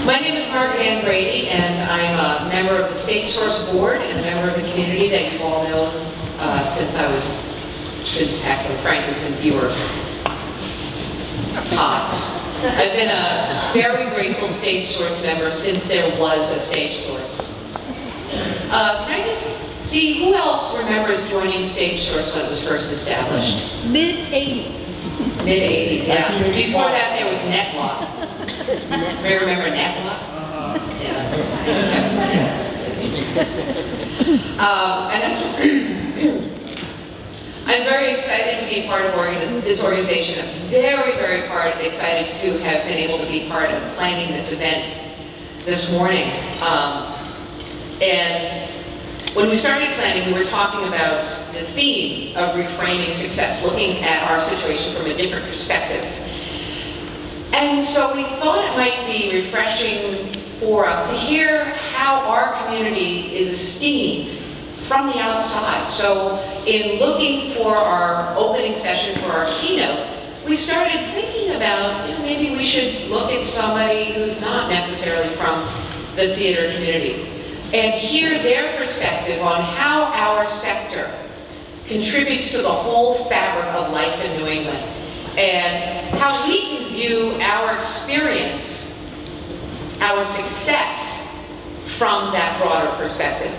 My name is Margaret Ann Brady, and I'm a member of the StageSource board and a member of the community that you've all known frankly, since you were tots. I've been a very grateful StageSource member since there was a StageSource. Can I just see who else remembers joining StageSource when it was first established? Mid-80s. Mid-80s, yeah. Before that, there was NetWalk. May remember NetWalk? Yeah. I'm very excited to be part of this organization. I'm very, very excited to have been able to be part of planning this event this morning. And when we started planning, we were talking about the theme of reframing success, looking at our situation from a different perspective. And so we thought it might be refreshing for us to hear how our community is esteemed from the outside. So in looking for our opening session for our keynote, we started thinking about, maybe we should look at somebody who's not necessarily from the theater community and hear their perspective on how our sector contributes to the whole fabric of life in New England and how we can view our experience, our success from that broader perspective.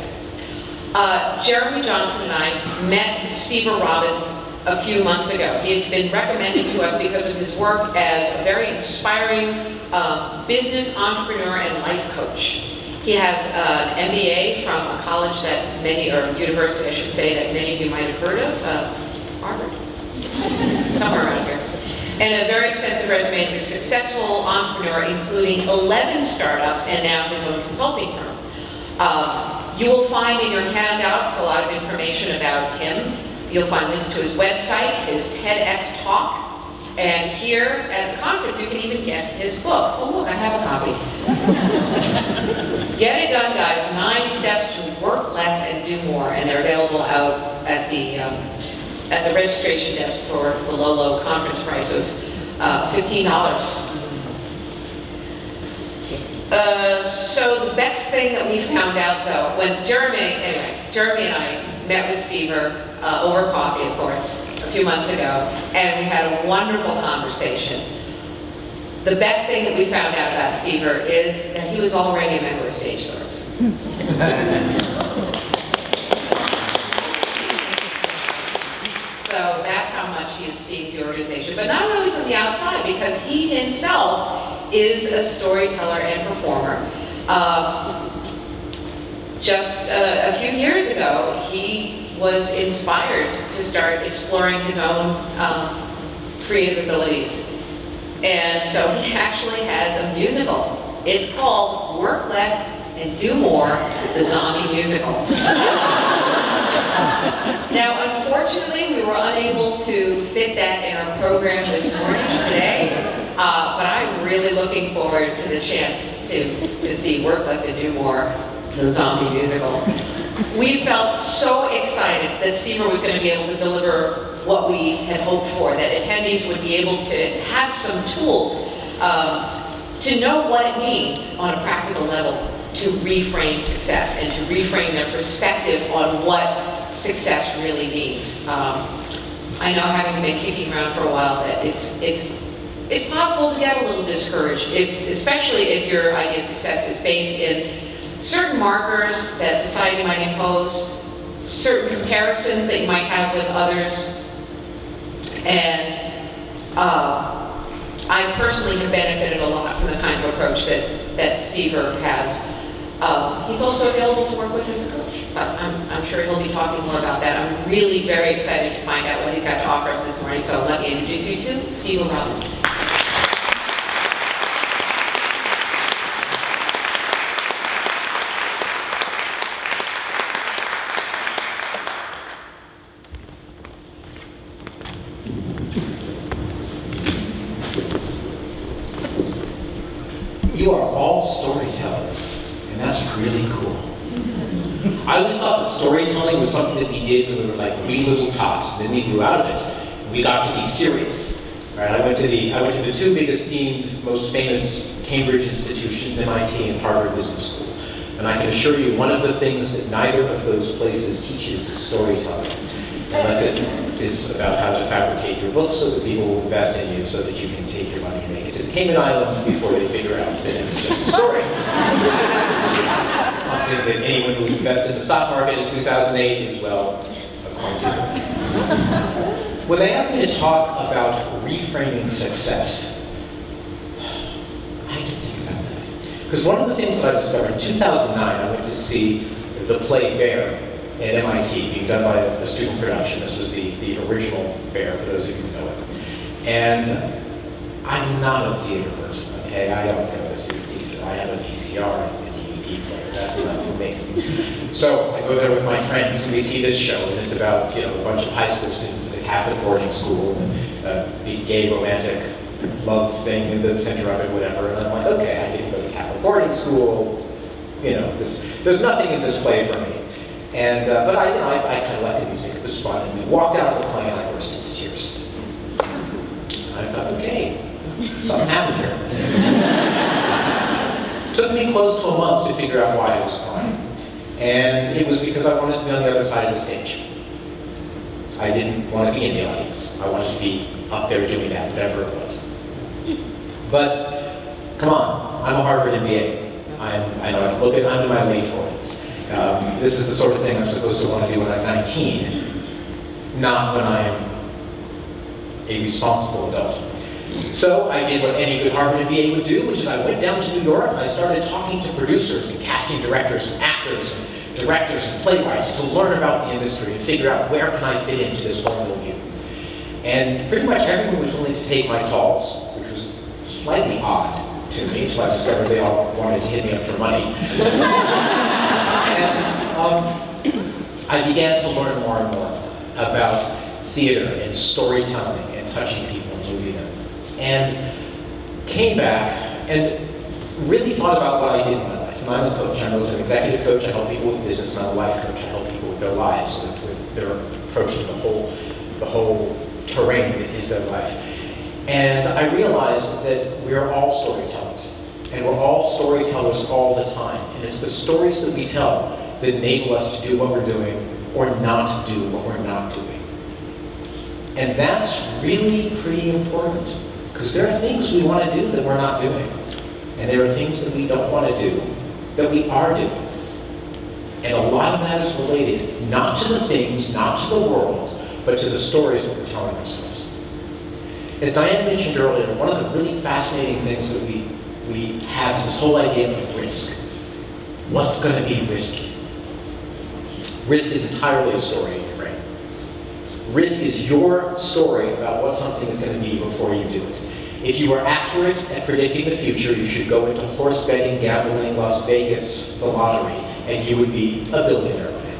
Jeremy Johnson and I met Steve Robbins a few months ago. He had been recommended to us because of his work as a very inspiring business entrepreneur and life coach. He has an MBA from a college that or university I should say, that many of you might have heard of, Harvard, somewhere around here. And a very extensive resume as a successful entrepreneur, including 11 startups and now his own consulting firm. You will find in your handouts a lot of information about him. You'll find links to his website, his TEDx talk, and here at the conference you can even get his book. Oh look, I have a copy. Get It Done, guys, 9 Steps to Work Less and Do More, and they're available out at the registration desk for the low conference price of $15. So the best thing that we found out though, when Jeremy and I met with Steve over coffee, of course, a few months ago, and we had a wonderful conversation. The best thing that we found out about Steve is that he was already a member of StageSource. So that's how much he esteems the organization, but not really from the outside, because he himself is a storyteller and performer. Just a few years ago, he was inspired to start exploring his own creative abilities. And so he actually has a musical. It's called Work Less and Do More, the Zombie Musical. Now, unfortunately, we were unable to fit that in our program this morning, today, but I'm really looking forward to the chance to see Work Less and Do More, the Zombie Musical. We felt so excited that Steve was going to be able to deliver what we had hoped for, that attendees would be able to have some tools to know what it means on a practical level to reframe success and to reframe their perspective on what success really means. I know, having been kicking around for a while, that it's possible to get a little discouraged, especially if your idea of success is based in certain markers that society might impose, certain comparisons that you might have with others. And I personally have benefited a lot from the kind of approach that Steve has. He's also available to work with as a coach, but I'm sure he'll be talking more about that. I'm really very excited to find out what he's got to offer us this morning, so let me introduce you to Steve Robbins. You are all storytellers, and that's really cool. I always thought that storytelling was something that we did when we were like wee little tots, and then we grew out of it, and we got to be serious. Right? I went to the two big esteemed, most famous Cambridge institutions, MIT and Harvard Business School. And I can assure you, one of the things that neither of those places teaches is storytelling. Unless it is about how to fabricate your books so that people will invest in you so that you can take your money and make it to the Cayman Islands before they figure out that it's just a story. Something that anyone who's invested in the stock market in 2008 is, well, acquainted with. When they asked me to talk about reframing success, I had to think about that. Because one of the things that I discovered in 2009, I went to see the play Bear at MIT, being done by a student production. This was the original Bear, for those of you who know it. And I'm not a theater person, okay? I don't go to see theater. I have a VCR and a DVD player. That's enough for me. So I go there with my friends and we see this show, and it's about, a bunch of high school students at a Catholic boarding school, and the gay romantic love thing in the center of it, whatever. And I'm like, okay, I didn't go to Catholic boarding school. There's nothing in this play for me. And but I kind of liked the music. It was fun. And we walked out of the play, and I burst into tears. I thought, okay, something happened here. It took me close to a month to figure out why I was crying. And it was because I wanted to be on the other side of the stage. I didn't want to be in the audience. I wanted to be up there doing that, whatever it was. But come on, I'm a Harvard MBA. I'm in my late 40s. This is the sort of thing I'm supposed to want to do when I'm 19, not when I'm a responsible adult. So I did what any good Harvard MBA would do, which is I went down to New York and I started talking to producers and casting directors and actors and directors and playwrights to learn about the industry and figure out where can I fit into this whole milieu. And pretty much everyone was willing to take my calls, which was slightly odd to me, until I discovered they all wanted to hit me up for money. And I began to learn more and more about theater and storytelling and touching people and moving them. And came back and really thought about what I did in my life. And I'm a coach. I'm both an executive coach. I help people with business. I'm a life coach. I help people with their lives, with their approach to the whole terrain that is their life. And I realized that we are all storytellers. And we're all storytellers all the time. And it's the stories that we tell that enable us to do what we're doing or not do what we're not doing. And that's really pretty important, because there are things we want to do that we're not doing. And there are things that we don't want to do that we are doing. And a lot of that is related not to the things, not to the world, but to the stories that we're telling ourselves. As Diane mentioned earlier, one of the really fascinating things that we have is this whole idea of risk. What's going to be risky? Risk is entirely a story in your brain. Risk is your story about what something is going to be before you do it. If you are accurate at predicting the future, you should go into horse betting, gambling, Las Vegas, the lottery, and you would be a billionaire by now.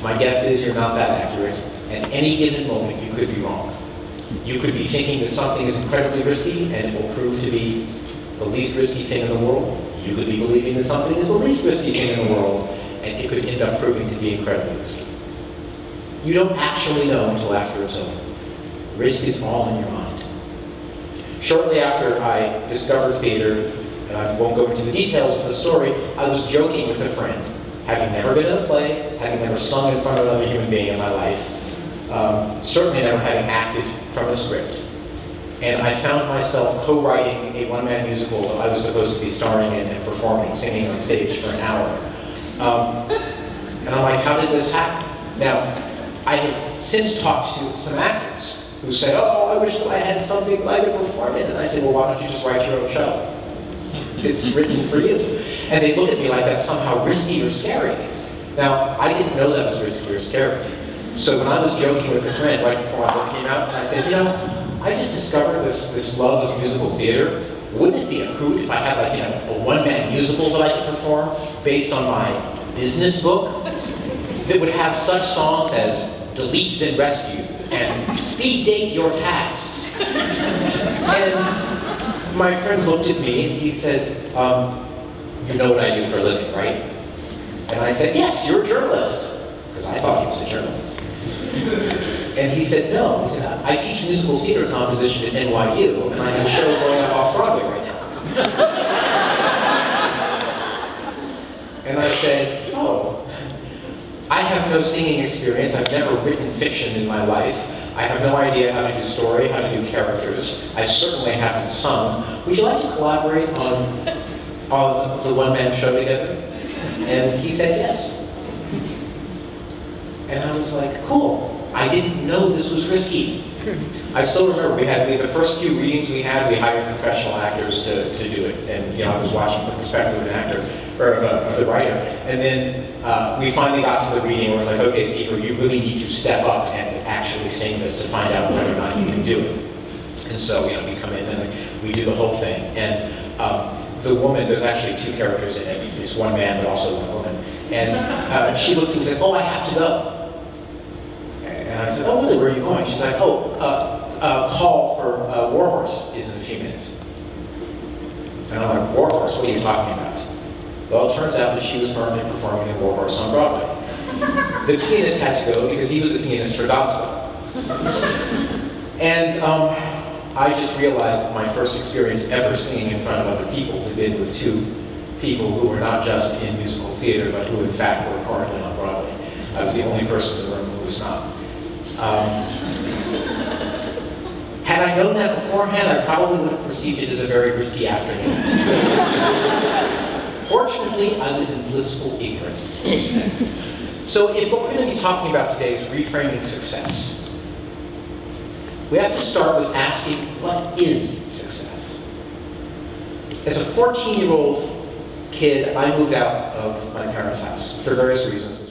My guess is you're not that accurate. At any given moment, you could be wrong. You could be thinking that something is incredibly risky and it will prove to be the least risky thing in the world. You could be believing that something is the least risky thing in the world and it could end up proving to be incredibly risky. You don't actually know until after it's over. Risk is all in your mind. Shortly after I discovered theater, and I won't go into the details of the story, I was joking with a friend, having never been in a play, having never sung in front of another human being in my life, certainly never having acted from a script. And I found myself co-writing a one-man musical that I was supposed to be starring in and performing, singing on stage for an hour. And I'm like, how did this happen? Now, I have since talked to some actors who say, oh, I wish that I had something that I could perform in. And I say, well, why don't you just write your own show? It's written for you. And they look at me like that's somehow risky or scary. Now, I didn't know that was risky or scary. So when I was joking with a friend right before my book came out, I said, I just discovered this love of musical theater. Wouldn't it be a hoot if I had a one-man musical that I could perform based on my business book that would have such songs as Delete Then Rescue and Speed Date Your Tasks? And my friend looked at me and he said, you know what I do for a living, right? And I said, yes, you're a journalist. Because I thought he was a journalist. And he said, no. He said, I teach musical theater composition at NYU, and I have a show going up off Broadway right now. And I said, oh, I have no singing experience. I've never written fiction in my life. I have no idea how to do story, how to do characters. I certainly haven't sung. Would you like to collaborate on the one-man show together? And he said yes. And I was like, cool. I didn't know this was risky. I still remember we had the first few readings we hired professional actors to do it. And I was watching from the perspective of an actor, or of the writer. And then we finally got to the reading where it was like, okay, Steve, you really need to step up and actually sing this to find out whether or not you can do it. And so we come in and we do the whole thing. And the woman, there's actually two characters in it. It's one man, but also one woman. And she looked and said, oh, I have to go. And I said, oh, really, where are you going? She's like, oh, call for Warhorse is in a few minutes. And I'm like, Warhorse, what are you talking about? Well, it turns out that she was currently performing in Warhorse on Broadway. The pianist had to go because he was the pianist for Godspell. And I just realized that my first experience ever singing in front of other people had been with two people who were not just in musical theater, but who in fact were currently on Broadway. I was the only person in the room who was not. Had I known that beforehand, I probably would have perceived it as a very risky afternoon. Fortunately, I was in blissful ignorance. So if what we're going to be talking about today is reframing success, we have to start with asking, what is success? As a 14-year-old kid, I moved out of my parents' house for various reasons.